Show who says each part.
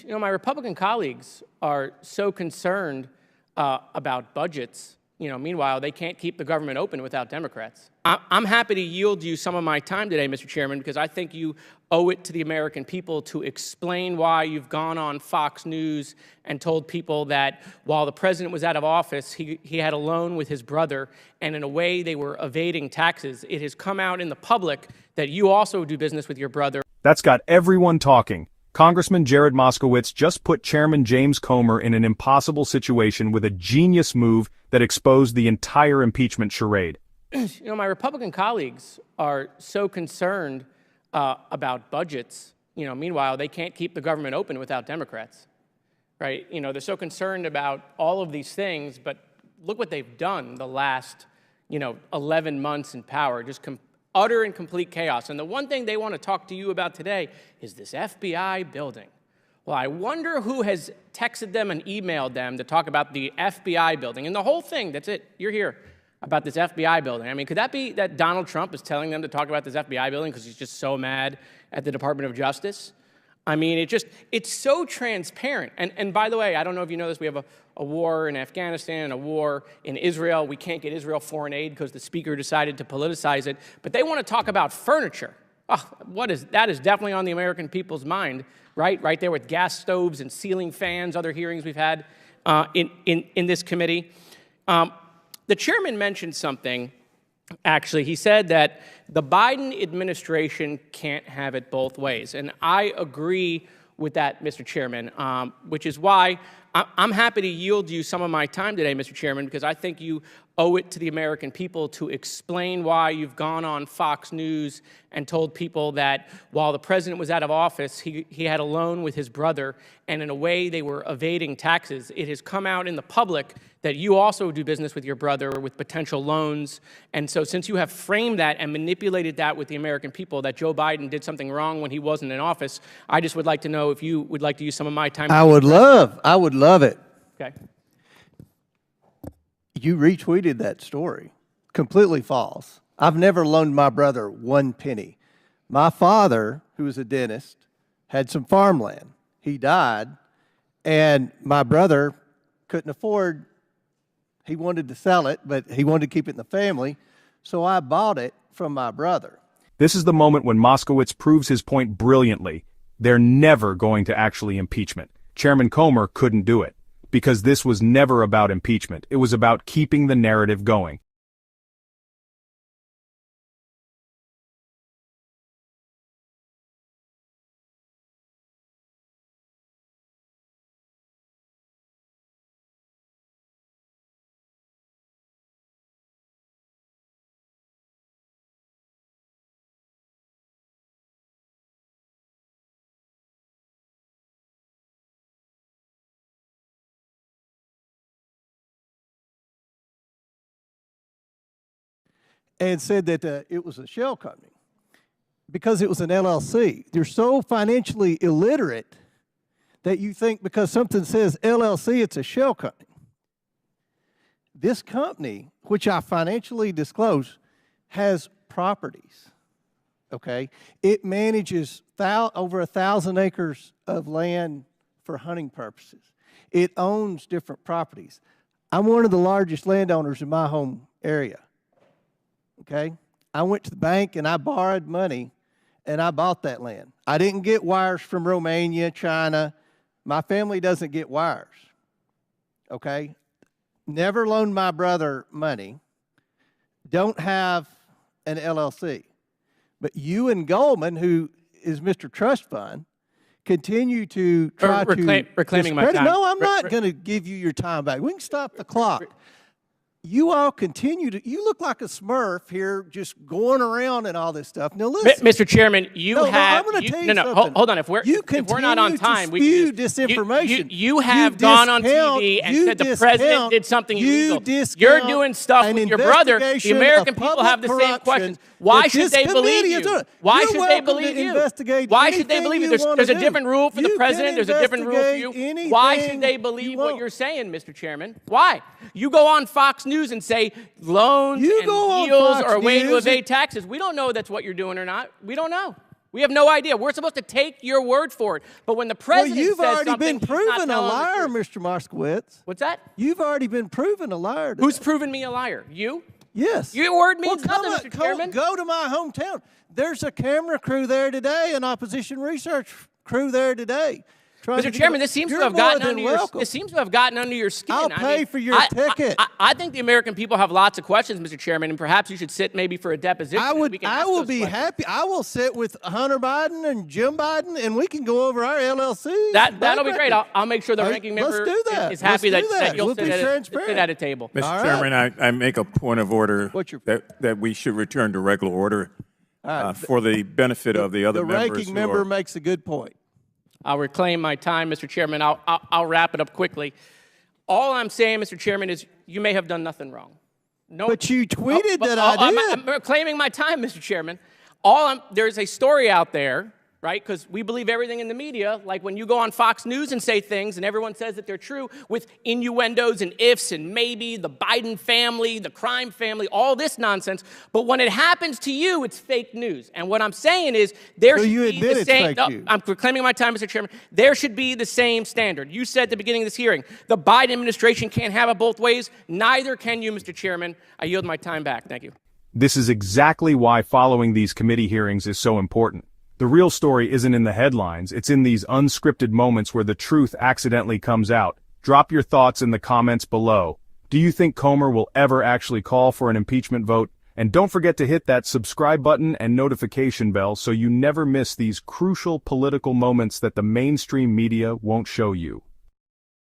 Speaker 1: My Republican colleagues are so concerned about budgets. Meanwhile, they can't keep the government open without Democrats. I'm happy to yield you some of my time today, Mr. Chairman, because I think you owe it to the American people to explain why you've gone on Fox News and told people that while the president was out of office, he had a loan with his brother, and in a way they were evading taxes. It has come out in the public that you also do business with your brother.
Speaker 2: That's got everyone talking. Congressman Jared Moskowitz just put Chairman James Comer in an impossible situation with a genius move that exposed the entire impeachment charade.
Speaker 1: My Republican colleagues are so concerned about budgets. Meanwhile, they can't keep the government open without Democrats, right? They're so concerned about all of these things, but look what they've done the last, 11 months in power, just utter and complete chaos. And the one thing they want to talk to you about today is this FBI building. Well, I wonder who has texted them and emailed them to talk about the FBI building. And the whole thing, that's it, you're here, about this FBI building. I mean, could that be that Donald Trump is telling them to talk about this FBI building because he's just so mad at the Department of Justice? I mean, it's so transparent. And by the way, I don't know if you know this, we have a war in Afghanistan, a war in Israel. We can't get Israel foreign aid because the speaker decided to politicize it. But they want to talk about furniture. Oh, that is definitely on the American people's mind, right? Right there with gas stoves and ceiling fans, other hearings we've had in this committee. The chairman mentioned something. Actually, he said that the Biden administration can't have it both ways. And I agree with that, Mr. Chairman, which is why I'm happy to yield you some of my time today, Mr. Chairman, because I think you owe it to the American people to explain why you've gone on Fox News and told people that while the president was out of office, he had a loan with his brother, and in a way they were evading taxes. It has come out in the public that you also do business with your brother with potential loans. And so since you have framed that and manipulated that with the American people, that Joe Biden did something wrong when he wasn't in office, I just would like to know if you would like to use some of my time.
Speaker 3: I would love it.
Speaker 1: Okay.
Speaker 3: You retweeted that story. Completely false. I've never loaned my brother one penny. My father, who was a dentist, had some farmland. He died, and my brother couldn't afford. He wanted to sell it, but he wanted to keep it in the family, so I bought it from my brother.
Speaker 2: This is the moment when Moskowitz proves his point brilliantly. They're never going to actually impeachment. Chairman Comer couldn't do it, because this was never about impeachment. It was about keeping the narrative going.
Speaker 3: And said that it was a shell company because it was an LLC. You're so financially illiterate that you think because something says LLC, it's a shell company. This company, which I financially disclose, has properties, okay? It manages over 1,000 acres of land for hunting purposes. It owns different properties. I'm one of the largest landowners in my home area. Okay, I went to the bank and I borrowed money and I bought that land. I didn't get wires from Romania, China. My family doesn't get wires. Okay, never loaned my brother money. Don't have an LLC. But you and Goldman, who is Mr. Trust Fund, continue to try to
Speaker 1: reclaiming my time.
Speaker 3: No, I'm not going to give you your time back. We can stop the clock. You all continue to, you look like a Smurf here just going around and all this stuff. Now listen.
Speaker 1: Mr. Chairman,
Speaker 3: I'm going to tell you something.
Speaker 1: Hold on. If we're not on time, we
Speaker 3: spew disinformation.
Speaker 1: You have gone on TV and said the president did something illegal. You're doing stuff with your brother. The American people have the same questions. Why should they believe you? Why should they believe you? Why should they believe you? There's a different rule for the president. There's a different rule for you. Why should they believe what you're saying, Mr. Chairman? Why? You go on Fox News and say loans and deals are a way to evade taxes. We don't know that's what you're doing or not. We don't know. We have no idea. We're supposed to take your word for it. But when the president
Speaker 3: Well, you've
Speaker 1: says
Speaker 3: already
Speaker 1: something,
Speaker 3: been
Speaker 1: he's not
Speaker 3: proven a
Speaker 1: telling the
Speaker 3: liar,
Speaker 1: truth.
Speaker 3: Mr. Moskowitz.
Speaker 1: What's that?
Speaker 3: You've already been proven a liar.
Speaker 1: Who's
Speaker 3: today.
Speaker 1: proven me a liar? You?
Speaker 3: Yes.
Speaker 1: Your word
Speaker 3: Well,
Speaker 1: means nothing, Mr. Chairman.
Speaker 3: Go to my hometown. There's a camera crew there today, an opposition research crew there today.
Speaker 1: Mr. Chairman, this seems to have gotten under your skin.
Speaker 3: I'll pay for your ticket.
Speaker 1: I think the American people have lots of questions, Mr. Chairman, and perhaps you should sit maybe for a deposition.
Speaker 3: I will be happy. I will sit with Hunter Biden and Jim Biden, and we can go over our LLC.
Speaker 1: That'll be great. I'll make sure the ranking member is happy that you'll sit at a table.
Speaker 4: Mr. Chairman, I make a point of order that we should return to regular order for the benefit of the other members.
Speaker 3: The ranking member makes a good point.
Speaker 1: I'll reclaim my time, Mr. Chairman. I'll wrap it up quickly. All I'm saying, Mr. Chairman, is you may have done nothing wrong. No,
Speaker 3: but you tweeted that I did.
Speaker 1: I'm reclaiming my time, Mr. Chairman. There's a story out there, right? Because we believe everything in the media, like when you go on Fox News and say things and everyone says that they're true with innuendos and ifs and maybe, the Biden family, the crime family, all this nonsense. But when it happens to you, it's fake news. And what I'm saying is there should be the same. I'm reclaiming my time, Mr. Chairman. There should be the same standard. You said at the beginning of this hearing, the Biden administration can't have it both ways. Neither can you, Mr. Chairman. I yield my time back. Thank you.
Speaker 2: This is exactly why following these committee hearings is so important. The real story isn't in the headlines, it's in these unscripted moments where the truth accidentally comes out. Drop your thoughts in the comments below. Do you think Comer will ever actually call for an impeachment vote? And don't forget to hit that subscribe button and notification bell so you never miss these crucial political moments that the mainstream media won't show you.